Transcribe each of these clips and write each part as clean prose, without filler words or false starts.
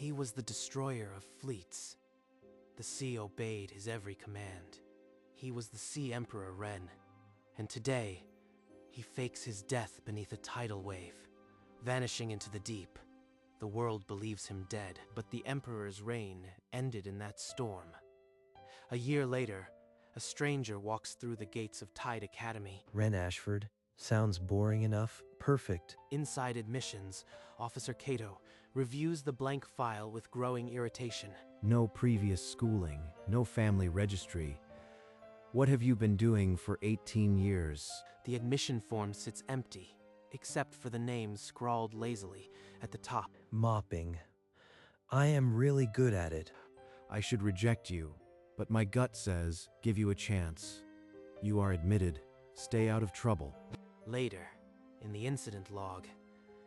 He was the destroyer of fleets. The sea obeyed his every command. He was the Sea Emperor Ren, and today, he fakes his death beneath a tidal wave, vanishing into the deep. The world believes him dead, but the Emperor's reign ended in that storm. A year later, a stranger walks through the gates of Tide Academy. Ren Ashford? Sounds boring enough. Perfect. Inside admissions, Officer Cato reviews the blank file with growing irritation. No previous schooling, no family registry. What have you been doing for 18 years? The admission form sits empty, except for the name scrawled lazily at the top. Mopping. I am really good at it. I should reject you, but my gut says give you a chance. You are admitted. Stay out of trouble. Later, in the incident log,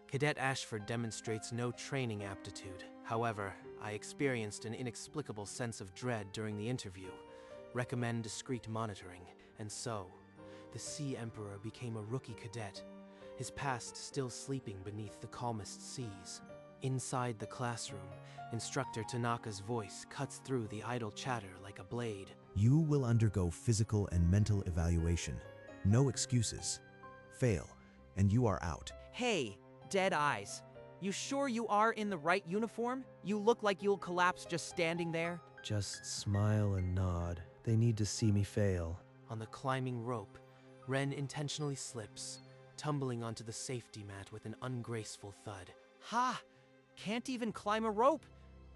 Cadet Ashford demonstrates no training aptitude. However, I experienced an inexplicable sense of dread during the interview. Recommend discreet monitoring. And so, the Sea Emperor became a rookie cadet, his past still sleeping beneath the calmest seas. Inside the classroom, Instructor Tanaka's voice cuts through the idle chatter like a blade. You will undergo physical and mental evaluation. No excuses. Fail, and you are out. Hey, dead eyes. You sure you are in the right uniform? You look like you'll collapse just standing there. Just smile and nod. They need to see me fail. On the climbing rope, Ren intentionally slips, tumbling onto the safety mat with an ungraceful thud. Ha! Can't even climb a rope.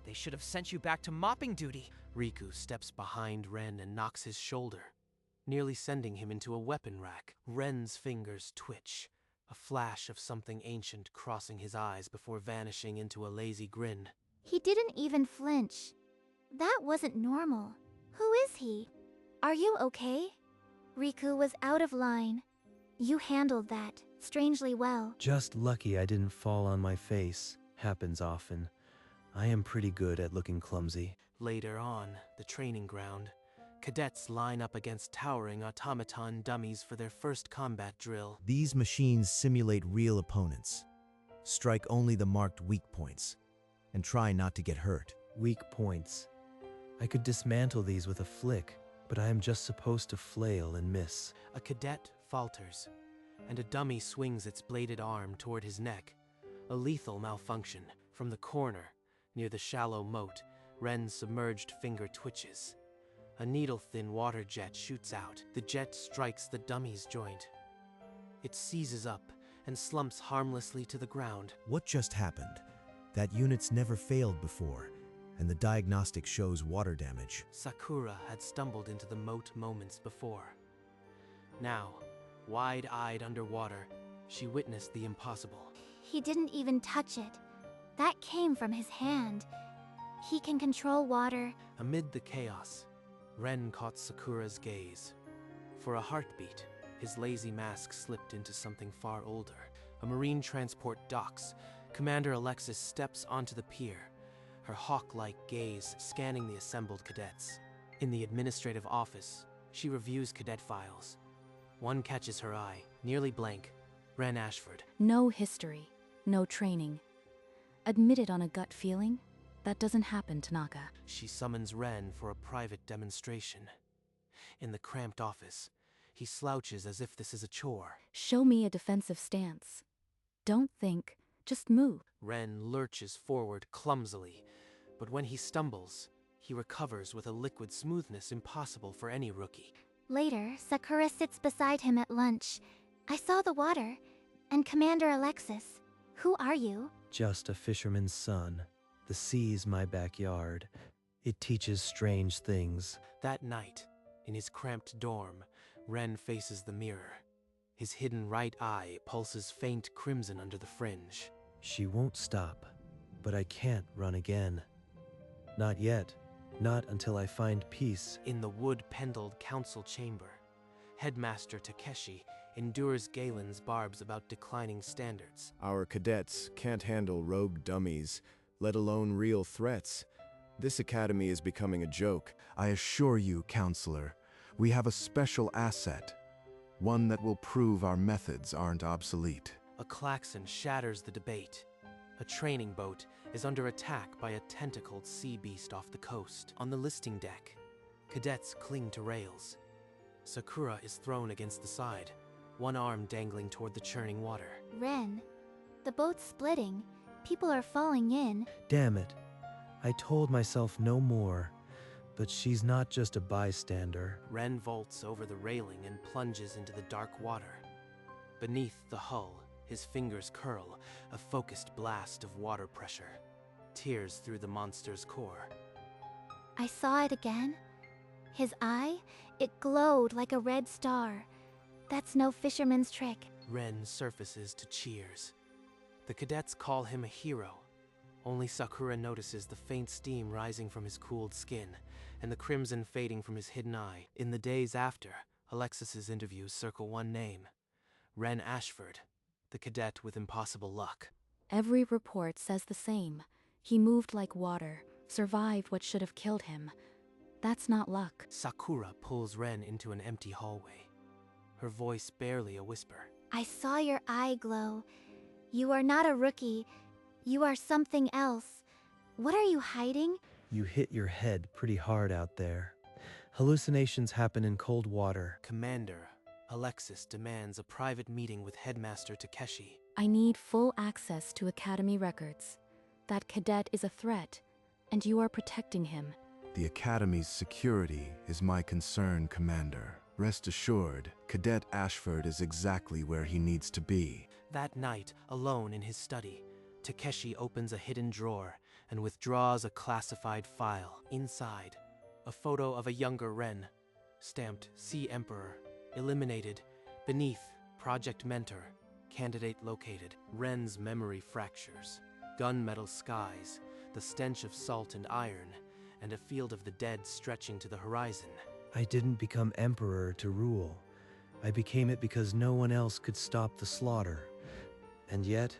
They should have sent you back to mopping duty. Riku steps behind Ren and knocks his shoulder, nearly sending him into a weapon rack. Ren's fingers twitch, a flash of something ancient crossing his eyes before vanishing into a lazy grin. He didn't even flinch. That wasn't normal. Who is he? Are you okay? Riku was out of line. You handled that strangely well. Just lucky I didn't fall on my face. Happens often. I am pretty good at looking clumsy. Later on, the training ground, cadets line up against towering automaton dummies for their first combat drill. These machines simulate real opponents. Strike only the marked weak points, and try not to get hurt. Weak points. I could dismantle these with a flick, but I am just supposed to flail and miss. A cadet falters, and a dummy swings its bladed arm toward his neck. A lethal malfunction. From the corner, near the shallow moat, Ren's submerged finger twitches. A needle-thin water jet shoots out. The jet strikes the dummy's joint. It seizes up and slumps harmlessly to the ground. What just happened? That unit's never failed before, and the diagnostic shows water damage. Sakura had stumbled into the moat moments before. Now, wide-eyed underwater, she witnessed the impossible. He didn't even touch it. That came from his hand. He can control water. Amid the chaos, Ren caught Sakura's gaze. For a heartbeat, his lazy mask slipped into something far older. A marine transport docks. Commander Alexis steps onto the pier, her hawk-like gaze scanning the assembled cadets. In the administrative office, she reviews cadet files. One catches her eye, nearly blank. Ren Ashford. No history, no training. Admitted on a gut feeling? That doesn't happen, Tanaka. She summons Ren for a private demonstration. In the cramped office, he slouches as if this is a chore. Show me a defensive stance. Don't think, just move. Ren lurches forward clumsily, but when he stumbles, he recovers with a liquid smoothness impossible for any rookie. Later, Sakura sits beside him at lunch. I saw the water, and Commander Alexis. Who are you? Just a fisherman's son. The sea's my backyard. It teaches strange things. That night, in his cramped dorm, Ren faces the mirror. His hidden right eye pulses faint crimson under the fringe. She won't stop, but I can't run again. Not yet. Not until I find peace. In the wood-pendled council chamber, Headmaster Takeshi endures Galen's barbs about declining standards. Our cadets can't handle rogue dummies, let alone real threats. This academy is becoming a joke. I assure you, Counselor, we have a special asset. One that will prove our methods aren't obsolete. A klaxon shatters the debate. A training boat is under attack by a tentacled sea beast off the coast. On the listing deck, cadets cling to rails. Sakura is thrown against the side, one arm dangling toward the churning water. Ren, the boat's splitting. People are falling in. Damn it. I told myself no more. But she's not just a bystander. Ren vaults over the railing and plunges into the dark water. Beneath the hull, his fingers curl, a focused blast of water pressure. Tears through the monster's core. I saw it again. His eye, it glowed like a red star. That's no fisherman's trick. Ren surfaces to cheers. The cadets call him a hero. Only Sakura notices the faint steam rising from his cooled skin, and the crimson fading from his hidden eye. In the days after, Alexis's interviews circle one name: Ren Ashford, the cadet with impossible luck. Every report says the same. He moved like water, survived what should have killed him. That's not luck. Sakura pulls Ren into an empty hallway, her voice barely a whisper. I saw your eye glow. You are not a rookie. You are something else. What are you hiding? You hit your head pretty hard out there. Hallucinations happen in cold water. Commander Alexis demands a private meeting with Headmaster Takeshi. I need full access to Academy records. That cadet is a threat, and you are protecting him. The Academy's security is my concern, Commander. Rest assured, Cadet Ashford is exactly where he needs to be. That night, alone in his study, Takeshi opens a hidden drawer and withdraws a classified file. Inside, a photo of a younger Ren, stamped Sea Emperor, eliminated. Beneath, Project Mentor, candidate located. Ren's memory fractures. Gunmetal skies, the stench of salt and iron, and a field of the dead stretching to the horizon. I didn't become emperor to rule. I became it because no one else could stop the slaughter. And yet,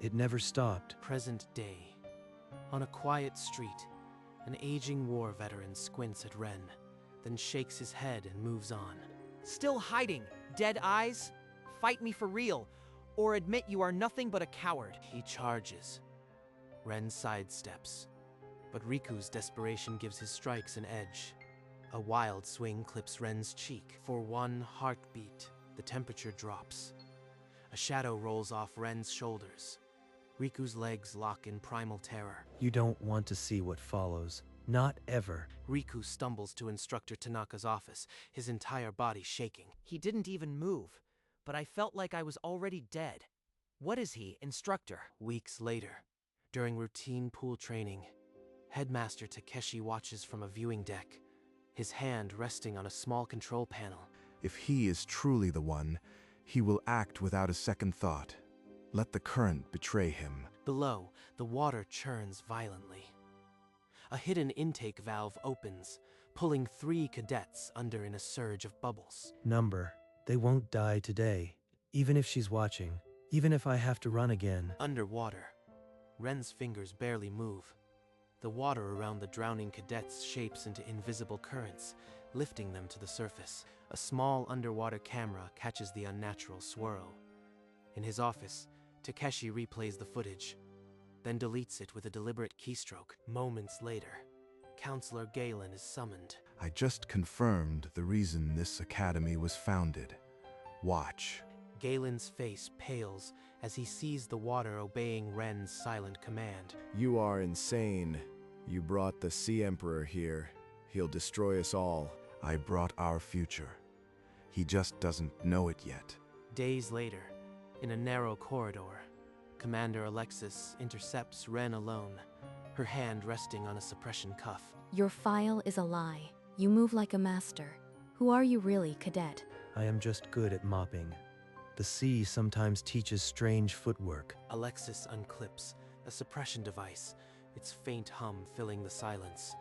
it never stopped. Present day. On a quiet street, an aging war veteran squints at Ren, then shakes his head and moves on. Still hiding, dead eyes? Fight me for real, or admit you are nothing but a coward. He charges. Ren sidesteps, but Riku's desperation gives his strikes an edge. A wild swing clips Ren's cheek. For one heartbeat, the temperature drops. A shadow rolls off Ren's shoulders. Riku's legs lock in primal terror. You don't want to see what follows. Not ever. Riku stumbles to Instructor Tanaka's office, his entire body shaking. He didn't even move, but I felt like I was already dead. What is he, Instructor? Weeks later, during routine pool training, Headmaster Takeshi watches from a viewing deck, his hand resting on a small control panel. If he is truly the one, he will act without a second thought. Let the current betray him. Below, the water churns violently. A hidden intake valve opens, pulling 3 cadets under in a surge of bubbles. Number. They won't die today. Even if she's watching. Even if I have to run again. Underwater, Ren's fingers barely move. The water around the drowning cadets shapes into invisible currents, lifting them to the surface. A small underwater camera catches the unnatural swirl. In his office, Takeshi replays the footage, then deletes it with a deliberate keystroke. Moments later, Counselor Galen is summoned. I just confirmed the reason this academy was founded. Watch. Galen's face pales as he sees the water obeying Ren's silent command. You are insane. You brought the Sea Emperor here. He'll destroy us all. I brought our future. He just doesn't know it yet. Days later, in a narrow corridor, Commander Alexis intercepts Ren alone, her hand resting on a suppression cuff. Your file is a lie. You move like a master. Who are you really, Cadet? I am just good at mopping. The sea sometimes teaches strange footwork. Alexis unclips a suppression device, its faint hum filling the silence.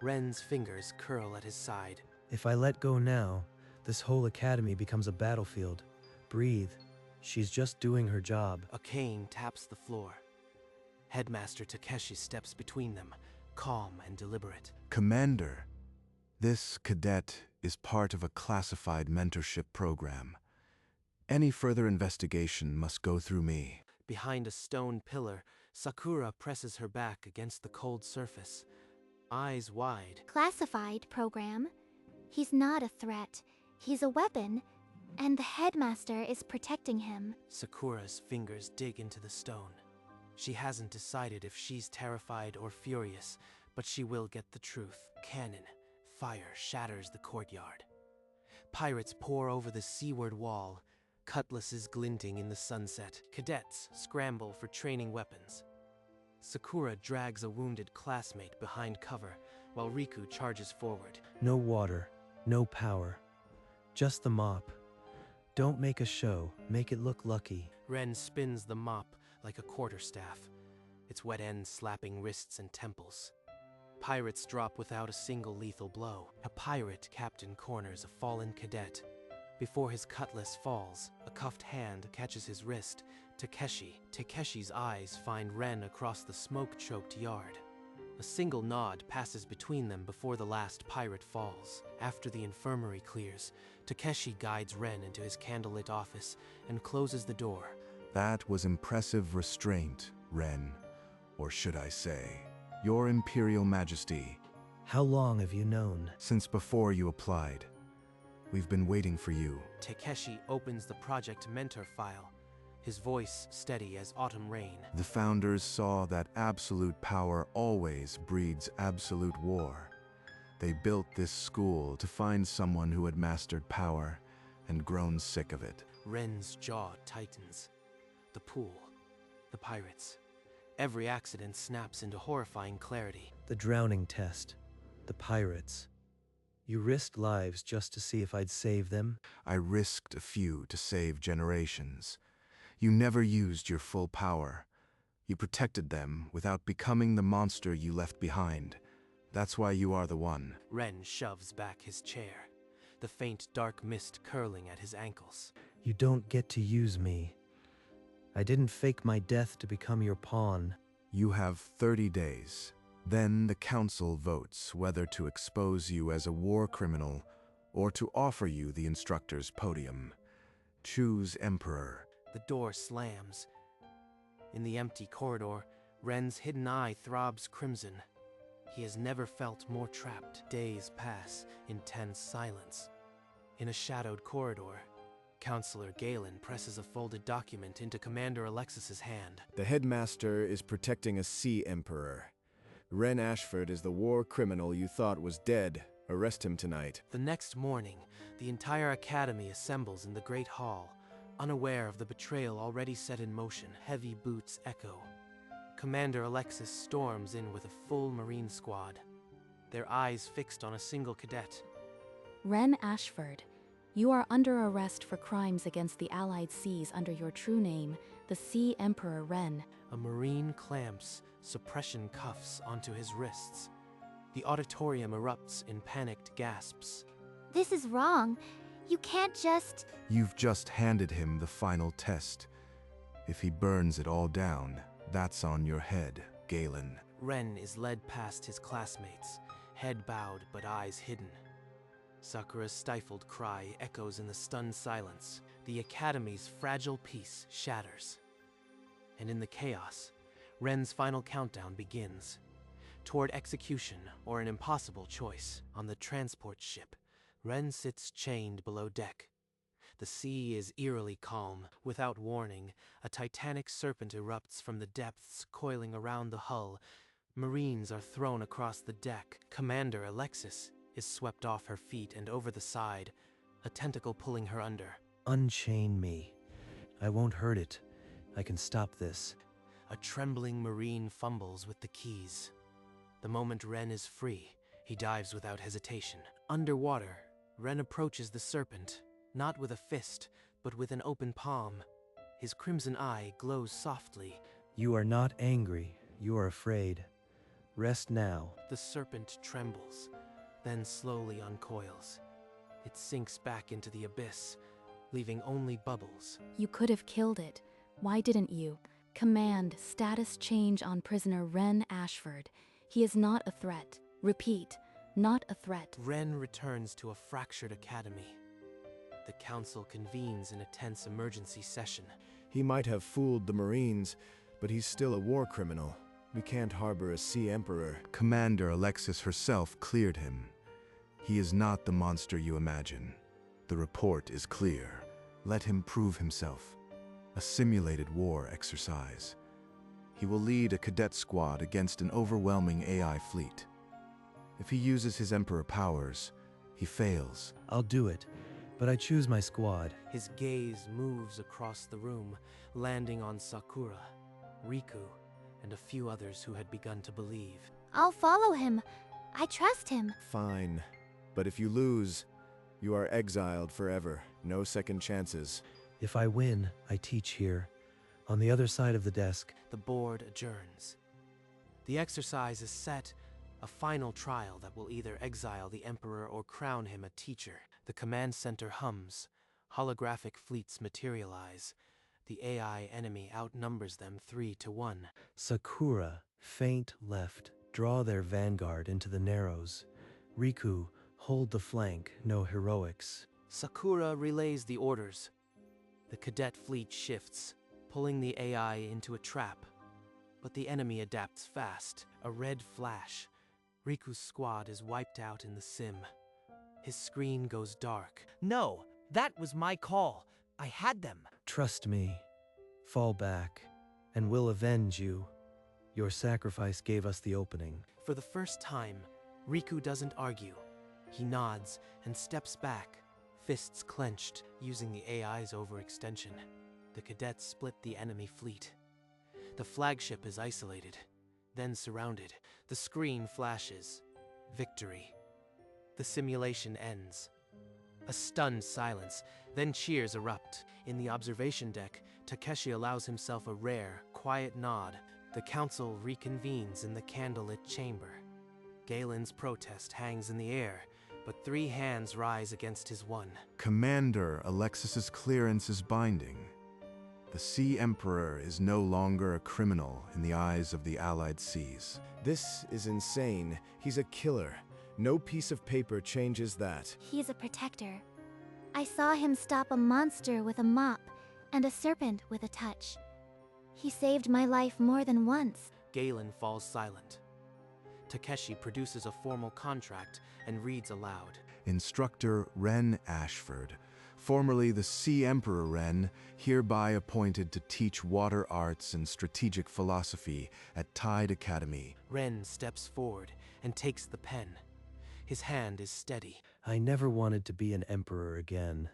Ren's fingers curl at his side. If I let go now, this whole academy becomes a battlefield. Breathe. She's just doing her job. A cane taps the floor. Headmaster Takeshi steps between them, calm and deliberate. Commander, this cadet is part of a classified mentorship program. Any further investigation must go through me. Behind a stone pillar Sakura presses her back against the cold surface, eyes wide. Classified program. He's not a threat. He's a weapon, and the headmaster is protecting him. Sakura's fingers dig into the stone. She hasn't decided if she's terrified or furious, but she will get the truth. Cannon, fire shatters the courtyard. Pirates pour over the seaward wall, cutlasses glinting in the sunset. Cadets scramble for training weapons. Sakura drags a wounded classmate behind cover, while Riku charges forward. No water, no power. Just the mop. Don't make a show, make it look lucky. Ren spins the mop like a quarterstaff, its wet end slapping wrists and temples. Pirates drop without a single lethal blow. A pirate captain corners a fallen cadet. Before his cutlass falls, a cuffed hand catches his wrist. Takeshi's eyes find Ren across the smoke-choked yard. A single nod passes between them before the last pirate falls. After the infirmary clears, Takeshi guides Ren into his candlelit office and closes the door. That was impressive restraint, Ren. Or should I say, Your Imperial Majesty. How long have you known? Since before you applied. We've been waiting for you. Takeshi opens the Project Mentor file, his voice steady as autumn rain. The founders saw that absolute power always breeds absolute war. They built this school to find someone who had mastered power and grown sick of it. Ren's jaw tightens. The pool, the pirates. Every accident snaps into horrifying clarity. The drowning test. The pirates. You risked lives just to see if I'd save them? I risked a few to save generations. You never used your full power. You protected them without becoming the monster you left behind. That's why you are the one. Ren shoves back his chair, the faint dark mist curling at his ankles. You don't get to use me. I didn't fake my death to become your pawn. You have 30 days. Then the council votes whether to expose you as a war criminal or to offer you the instructor's podium. Choose Emperor. The door slams. In the empty corridor, Ren's hidden eye throbs crimson. He has never felt more trapped. Days pass in tense silence. In a shadowed corridor, Counselor Galen presses a folded document into Commander Alexis's hand. The headmaster is protecting a sea emperor. Ren Ashford is the war criminal you thought was dead. Arrest him tonight. The next morning, the entire academy assembles in the Great Hall, unaware of the betrayal already set in motion. Heavy boots echo. Commander Alexis storms in with a full Marine squad, their eyes fixed on a single cadet. Ren Ashford, you are under arrest for crimes against the Allied Seas under your true name, the Sea Emperor Ren. A Marine clamps suppression cuffs onto his wrists. The auditorium erupts in panicked gasps. This is wrong. You can't just... You've just handed him the final test. If he burns it all down, that's on your head, Galen. Ren is led past his classmates, head bowed but eyes hidden. Sakura's stifled cry echoes in the stunned silence. The Academy's fragile peace shatters. And in the chaos, Ren's final countdown begins. Toward execution or an impossible choice. On the transport ship, Ren sits chained below deck. The sea is eerily calm. Without warning, a titanic serpent erupts from the depths, coiling around the hull. Marines are thrown across the deck. Commander Alexis is swept off her feet and over the side, a tentacle pulling her under. Unchain me. I won't hurt it. I can stop this. A trembling Marine fumbles with the keys. The moment Ren is free, he dives without hesitation. Underwater, Ren approaches the serpent, not with a fist, but with an open palm. His crimson eye glows softly. You are not angry. You are afraid. Rest now. The serpent trembles, then slowly uncoils. It sinks back into the abyss, leaving only bubbles. You could have killed it. Why didn't you? Command status change on prisoner Ren Ashford. He is not a threat. Repeat, not a threat. Ren returns to a fractured academy. The council convenes in a tense emergency session. He might have fooled the Marines, But he's still a war criminal. We can't harbor a Sea Emperor. Commander Alexis herself cleared him. He is not the monster you imagine. The report is clear. Let him prove himself. A simulated war exercise. He will lead a cadet squad against an overwhelming AI fleet. If he uses his Emperor powers, he fails. I'll do it, but I choose my squad. His gaze moves across the room, landing on Sakura, Riku, and a few others who had begun to believe. I'll follow him. I trust him. Fine. But if you lose, you are exiled forever. No second chances. If I win, I teach here, on the other side of the desk. The board adjourns. The exercise is set, a final trial that will either exile the Emperor or crown him a teacher. The command center hums. Holographic fleets materialize. The AI enemy outnumbers them 3-1. Sakura, faint left, draw their vanguard into the narrows. Riku, hold the flank, no heroics. Sakura relays the orders. The cadet fleet shifts, pulling the AI into a trap. But the enemy adapts fast. A red flash. Riku's squad is wiped out in the sim. His screen goes dark. No, that was my call. I had them. Trust me. Fall back, and we'll avenge you. Your sacrifice gave us the opening. For the first time, Riku doesn't argue. He nods and steps back, fists clenched, using the AI's overextension. The cadets split the enemy fleet. The flagship is isolated, then surrounded. The screen flashes. Victory. The simulation ends. A stunned silence, then cheers erupt. In the observation deck, Takeshi allows himself a rare, quiet nod. The council reconvenes in the candlelit chamber. Galen's protest hangs in the air, but 3 hands rise against his one. Commander Alexis's clearance is binding. The Sea Emperor is no longer a criminal in the eyes of the Allied Seas. This is insane. He's a killer. No piece of paper changes that. He's a protector. I saw him stop a monster with a mop and a serpent with a touch. He saved my life more than once. Galen falls silent. Takeshi produces a formal contract and reads aloud. Instructor Ren Ashford, formerly the Sea Emperor Ren, hereby appointed to teach water arts and strategic philosophy at Tide Academy. Ren steps forward and takes the pen. His hand is steady. I never wanted to be an emperor again.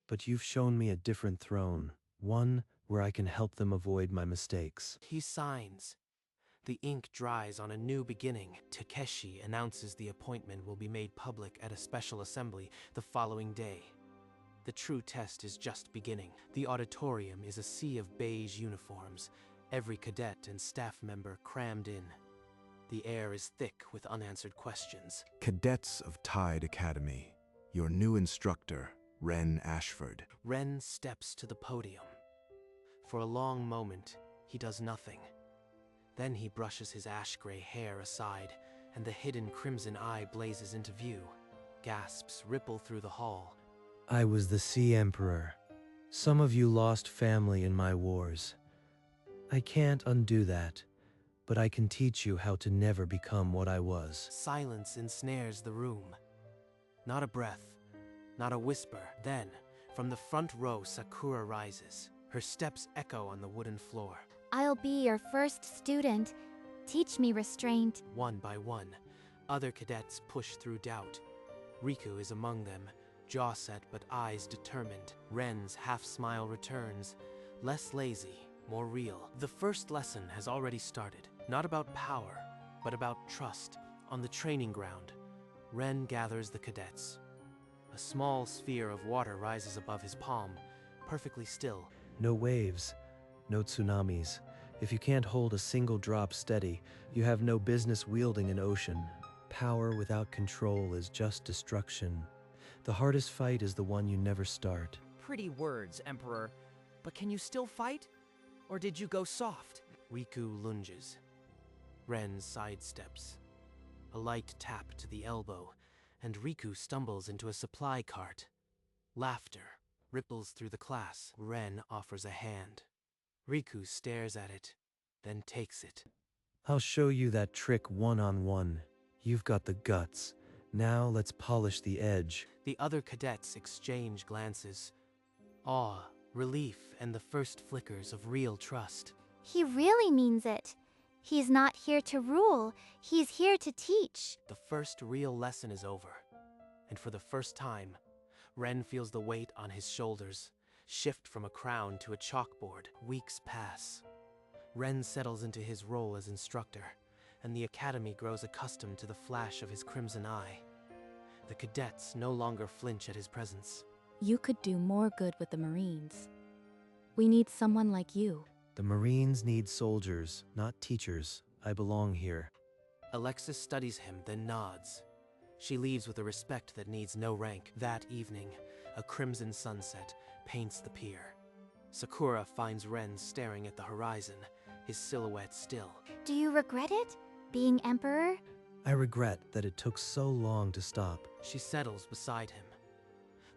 But you've shown me a different throne, one where I can help them avoid my mistakes. He signs. The ink dries on a new beginning. Takeshi announces the appointment will be made public at a special assembly the following day. The true test is just beginning. The auditorium is a sea of beige uniforms, every cadet and staff member crammed in. The air is thick with unanswered questions. Cadets of Tide Academy, your new instructor, Ren Ashford. Ren steps to the podium. For a long moment, he does nothing. Then he brushes his ash-gray hair aside, and the hidden crimson eye blazes into view. Gasps ripple through the hall. I was the Sea Emperor. Some of you lost family in my wars. I can't undo that, but I can teach you how to never become what I was. Silence ensnares the room. Not a breath, not a whisper. Then, from the front row, Sakura rises. Her steps echo on the wooden floor. I'll be your first student. Teach me restraint. One by one, other cadets push through doubt. Riku is among them, jaw set but eyes determined. Ren's half-smile returns, less lazy, more real. The first lesson has already started, not about power, but about trust. On the training ground, Ren gathers the cadets. A small sphere of water rises above his palm, perfectly still. No waves, no tsunamis. If you can't hold a single drop steady, you have no business wielding an ocean. Power without control is just destruction. The hardest fight is the one you never start. Pretty words, Emperor. But can you still fight? Or did you go soft? Riku lunges. Ren sidesteps. A light tap to the elbow, and Riku stumbles into a supply cart. Laughter ripples through the class. Ren offers a hand. Riku stares at it, then takes it. I'll show you that trick one-on-one. You've got the guts. Now let's polish the edge. The other cadets exchange glances. Awe, relief, and the first flickers of real trust. He really means it. He's not here to rule, he's here to teach. The first real lesson is over, and for the first time, Ren feels the weight on his shoulders shift from a crown to a chalkboard. Weeks pass. Ren settles into his role as instructor, and the academy grows accustomed to the flash of his crimson eye. The cadets no longer flinch at his presence. You could do more good with the Marines. We need someone like you. The Marines need soldiers, not teachers. I belong here. Alexis studies him, then nods. She leaves with a respect that needs no rank. That evening, a crimson sunset paints the pier. Sakura finds Ren staring at the horizon, his silhouette still. Do you regret it? Being Emperor? I regret that it took so long to stop. She settles beside him.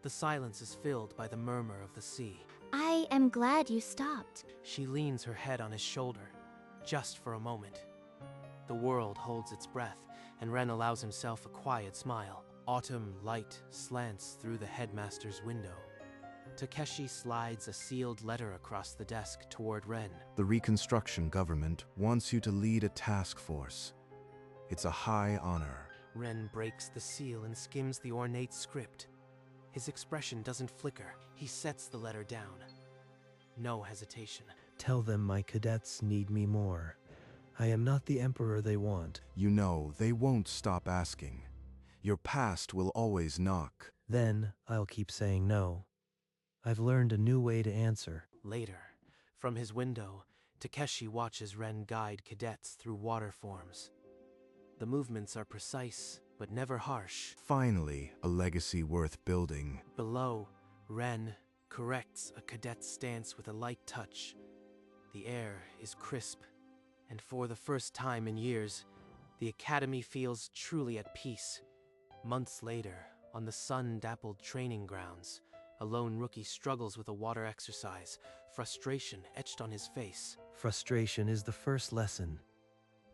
The silence is filled by the murmur of the sea. I am glad you stopped. She leans her head on his shoulder, just for a moment. The world holds its breath, and Ren allows himself a quiet smile. Autumn light slants through the headmaster's window. Takeshi slides a sealed letter across the desk toward Ren. The Reconstruction government wants you to lead a task force. It's a high honor. Ren breaks the seal and skims the ornate script. His expression doesn't flicker. He sets the letter down. No hesitation. Tell them my cadets need me more. I am not the emperor they want. You know, they won't stop asking. Your past will always knock. Then I'll keep saying no. I've learned a new way to answer. Later, from his window, Takeshi watches Ren guide cadets through water forms. The movements are precise, but never harsh. Finally, a legacy worth building. Below, Ren corrects a cadet's stance with a light touch. The air is crisp, and for the first time in years, the academy feels truly at peace. Months later, on the sun-dappled training grounds, a lone rookie struggles with a water exercise, frustration etched on his face. Frustration is the first lesson.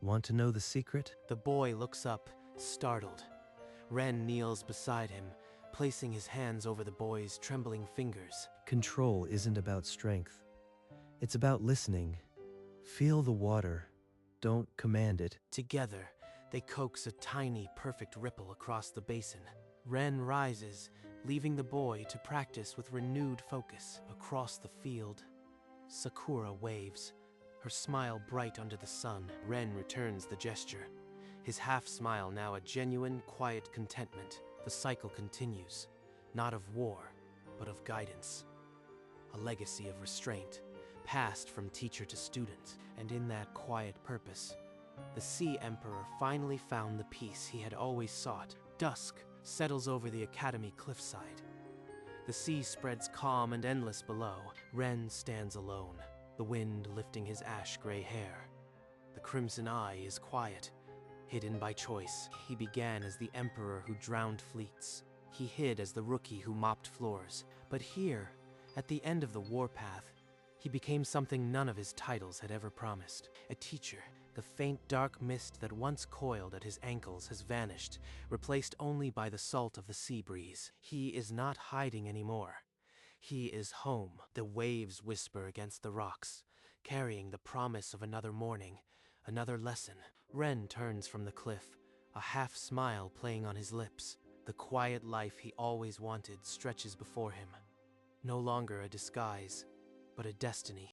Want to know the secret? The boy looks up, startled. Ren kneels beside him, placing his hands over the boy's trembling fingers. Control isn't about strength. It's about listening. Feel the water. Don't command it. Together, they coax a tiny, perfect ripple across the basin. Ren rises, leaving the boy to practice with renewed focus. Across the field, Sakura waves, her smile bright under the sun. Ren returns the gesture, his half-smile now a genuine, quiet contentment. The cycle continues, not of war, but of guidance. A legacy of restraint, passed from teacher to student. And in that quiet purpose, the Sea Emperor finally found the peace he had always sought. Dusk settles over the academy cliffside. The sea spreads calm and endless below. Ren stands alone, the wind lifting his ash-gray hair. The crimson eye is quiet, hidden by choice. He began as the emperor who drowned fleets. He hid as the rookie who mopped floors. But here, at the end of the warpath, he became something none of his titles had ever promised. A teacher. The faint dark mist that once coiled at his ankles has vanished, replaced only by the salt of the sea breeze. He is not hiding anymore. He is home. The waves whisper against the rocks, carrying the promise of another morning, another lesson. Ren turns from the cliff, a half-smile playing on his lips. The quiet life he always wanted stretches before him. No longer a disguise, but a destiny.